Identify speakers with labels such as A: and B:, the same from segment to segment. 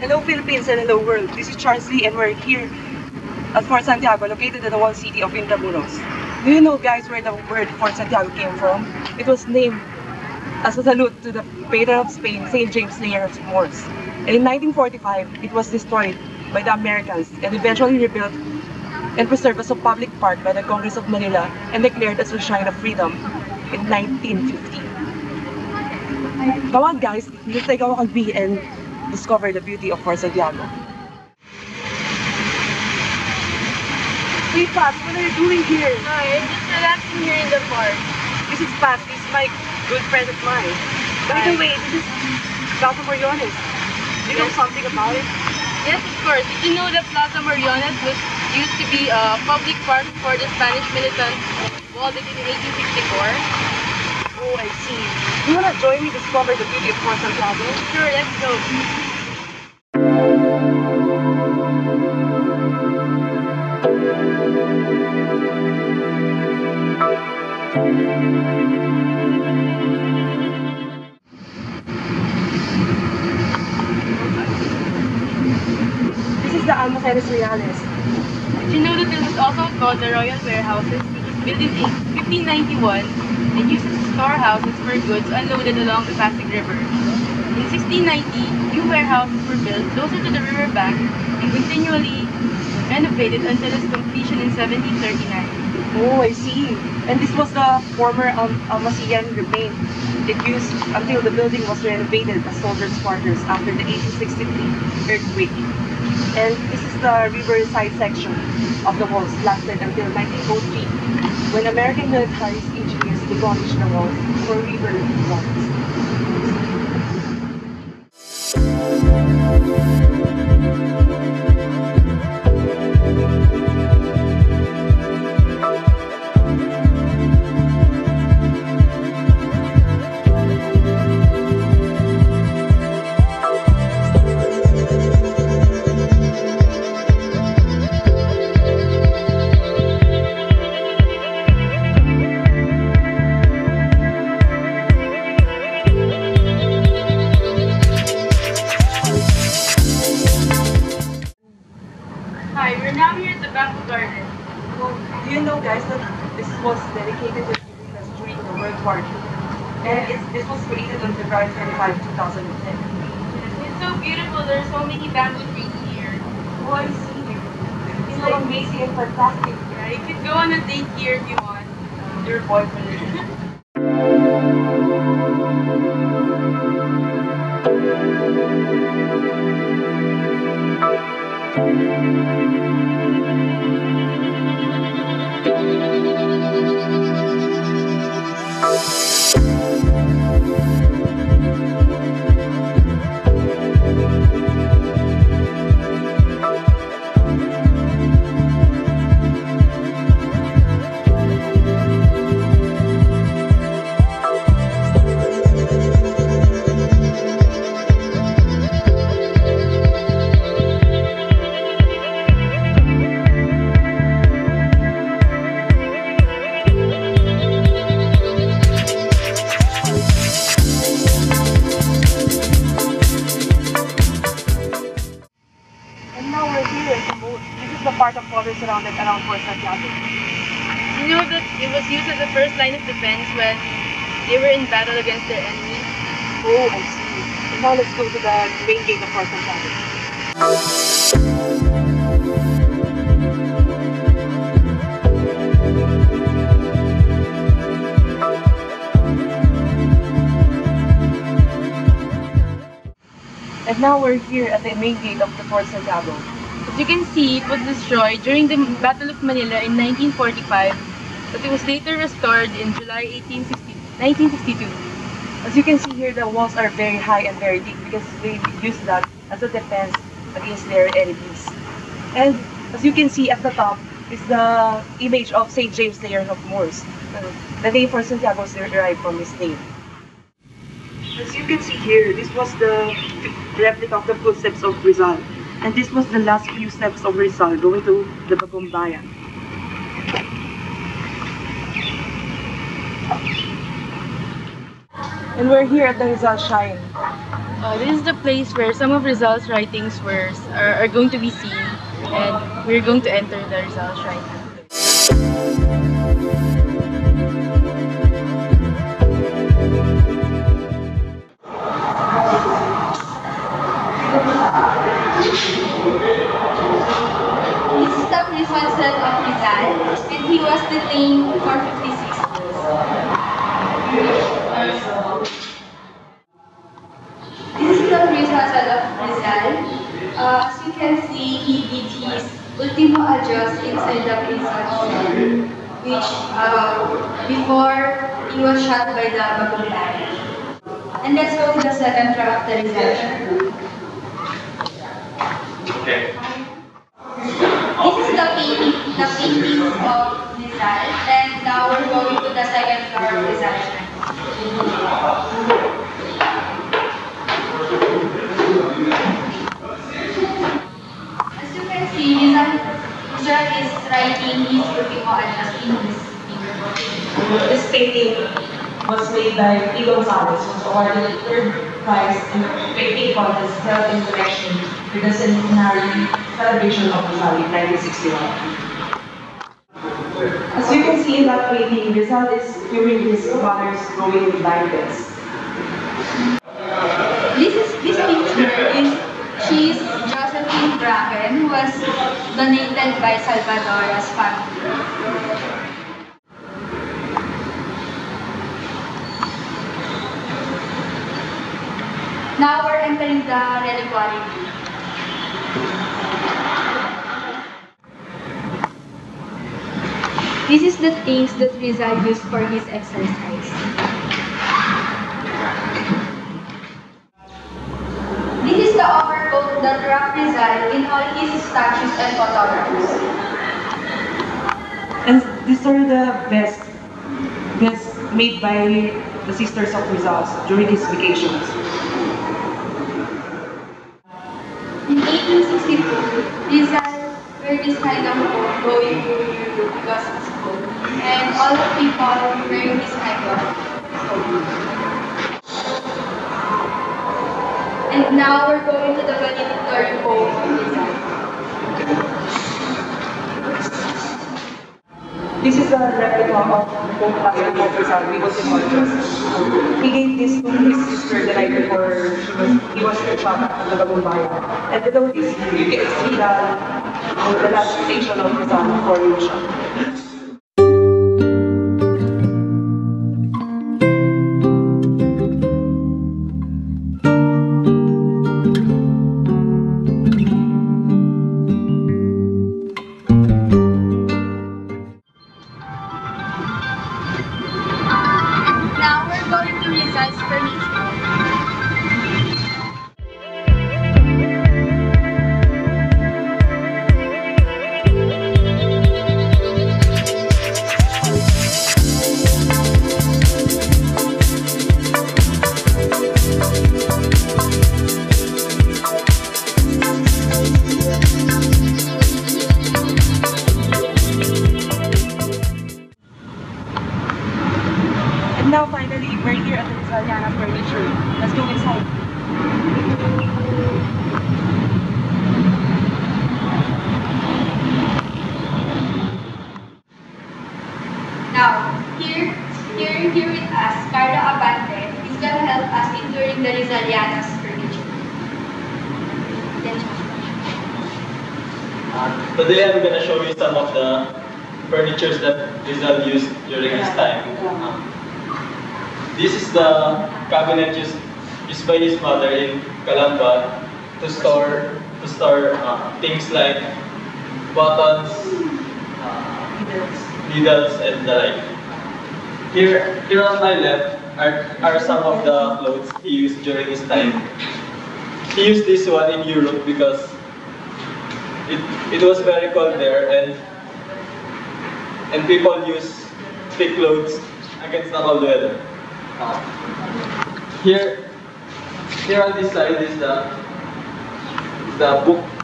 A: Hello Philippines and hello world. This is Charles Lee and we're here at Fort Santiago, located in the walled city of Intramuros. Do you know guys where the word Fort Santiago came from? It was named as a salute to the patron of Spain, St. James Slayer of Moors. And in 1945, it was destroyed by the Americans and eventually rebuilt and preserved as a public park by the Congress of Manila and declared as a shrine of freedom in 1950. Come on guys, let's take a walk and discover the beauty of Fort Santiago. Hey Pat, what are you doing here?
B: Hi, I'm just relaxing here in the park.
A: This is Pat, this is my good friend of mine. By the way, this is Plaza Moriones. Do you know something about it?
B: Yes, of course. Did you know that Plaza Moriones used to be a public park for the Spanish militants walled it in 1864?
A: Oh, I see. Do you want to join me to discover the beauty of Fort Santiago?
B: Sure, let's go.
A: This is the Almacenes Reales.
B: Did you know that this was also called the Royal Warehouses, which was built in 1591 and used as storehouses for goods unloaded along the Pasig River? In 1690, new warehouses were built closer to the river bank and continually renovated until its completion in 1739.
A: Oh, I see. And this was the former Almacian remain. It used until the building was renovated as soldiers' quarters after the 1863 earthquake. And this is the riverside section of the walls, lasted until 1903, when American military engineers demolished the walls for river walls.
B: Hi, we're now here at the Bamboo Garden.
A: Well, do you know guys that this was dedicated to Filipinas during the World War II? And this was created on February 25, 2010.
B: It's so beautiful. There's so many bamboo trees here.
A: Oh, I see. It's so amazing and fantastic.
B: Yeah, you could go on a date here if you want.
A: Your boyfriend. And now we're here at the boat. This is the part of water surrounded around Fort Santiago.
B: You know that it was used as the first line of defense when they were in battle against their enemy?
A: Oh, I see. And now let's go to the main gate of Fort Santiago. And now we're here at the main gate of the Fort Santiago.
B: As you can see, it was destroyed during the Battle of Manila in 1945, but it was later restored in July 1962.
A: As you can see here, the walls are very high and very deep because they use that as a defense against their enemies. And as you can see at the top is the image of St. James Slayer of Moors. The name Fort Santiago is derived from his name. As you can see here, this was the replica of the footsteps of Rizal. And this was the last few steps of Rizal going to the Bagong Bayan. And we're here at the Rizal Shrine.
B: This is the place where some of Rizal's writings are going to be seen, and we're going to enter the Rizal's writing.
C: This is the prison cell of Rizal, and he was detained for 56 days. This is the prison cell of Rizal. As you can see, he did his ultimo adios inside the prison cell, which before he was shot by the Bagumban. And let's go to the second floor of the Rizal.
D: Okay.
C: This is the paintings of Rizal, and now we're going to the second floor of Rizal. As you can see, Rizal is writing his ultimo adios in his finger.
A: This painting was made by P. Gonzalez, was awarded the third prize in the painting contest held in connection with the centenary celebration of Rizal in 1961. As you can see in that painting, Rizal is viewing his mother's growing blindness.
C: This picture is she's Josephine Bracken, who was donated by Salvadora's family. Now we're entering the reliquary room. This is the things that Rizal used for his exercise. This is the overcoat that wrapped Rizal in all his statues and photographs.
A: And these are the best made by the Sisters of Rizal during his vacations.
C: In 1862, Rizal wear this kind of coat going to Europe because it's cold. And all the people wearing this kind of coat. And now we're going to the valedictory poem of Rizal.
A: This is a replica of the Pope Plaza of Rizal, Vivos Immortus. He gave this to his sister the night before he was shot at the Bagumbayan. And below this, you can see the last station of Rizal before he was shot.
C: Now we're going to Rizal's furniture.
A: And now finally, we're here at the Rizaliana Furniture. Let's go inside.
C: Now, here with us, Carla Abante is going to help us in touring the Rizaliana's furniture.
D: Today I'm gonna show you some of the furnitures that Rizal used during his time. This is the cabinet used by his mother in Calamba to store things like buttons, needles, and the like. Here on my left are some of the clothes he used during his time. He used this one in Europe because it was very cold there, and people use thick clothes against the cold weather. Here on this side is the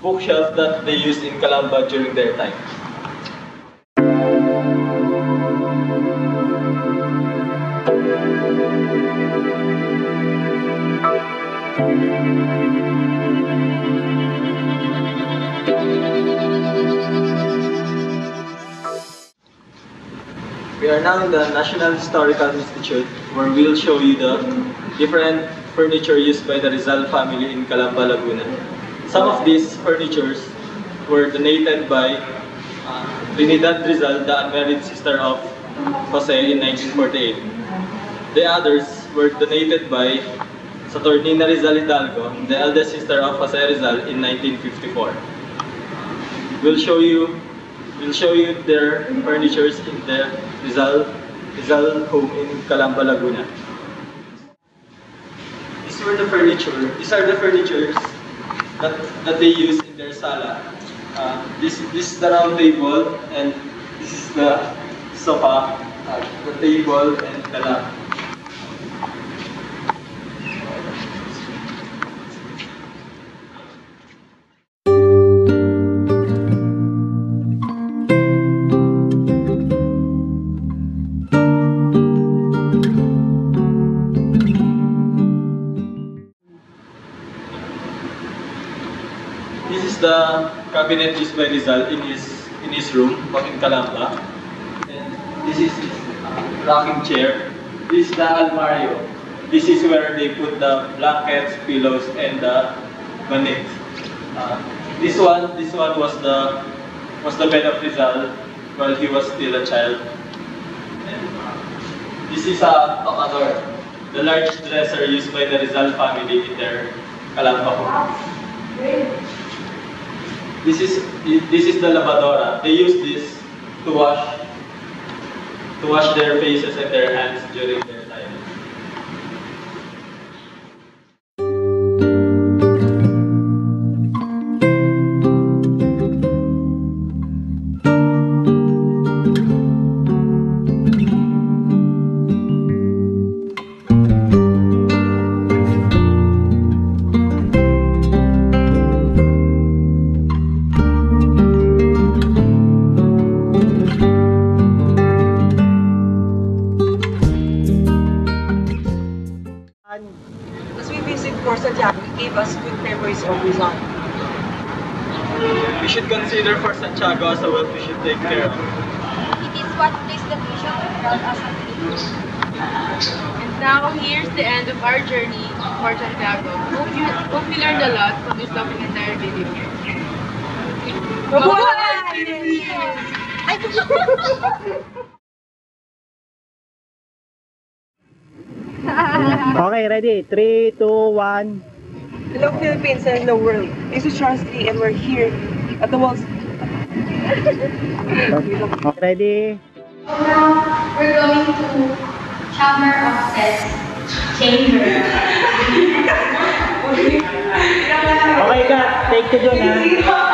D: bookshelf that they used in Calamba during their time. We are now in the National Historical Institute, where we'll show you the different furniture used by the Rizal family in Calamba, Laguna. Some of these furnitures were donated by Trinidad Rizal, the unmarried sister of Jose, in 1948. The others were donated by Saturnina Rizal Hidalgo, the eldest sister of Jose Rizal, in 1954. We'll show you their furnitures in the Rizal home in Calamba, Laguna. These are the furnitures that they use in their sala. This is the round table, and this is the sofa, the table, and the lamp. This is the cabinet used by Rizal in his room in Calamba. And this is his rocking chair. This is the almario. This is where they put the blankets, pillows, and the manik. This one was the bed of Rizal while he was still a child. And this is a tocador, the large dresser used by the Rizal family in their Calamba home. This is the lavadora. They use this to wash their faces and their hands during their time.
A: As we visit Fort Santiago, it gave us good memories of Rizal.
D: We should consider Fort Santiago as a wealth we should take care of.
C: It is what makes the vision proud as a Filipino.
B: And now, here's the end of our journey to Fort Santiago. Hope you learned a lot from this documentary video.
E: Okay, ready? 3, 2, 1.
A: Hello Philippines and the world. This is Charles Lee and we're here at the walls.
E: Okay, ready?
C: Now, we're going to Chamber of Sex Chamber.
E: Okay ka, take 2 dun ha.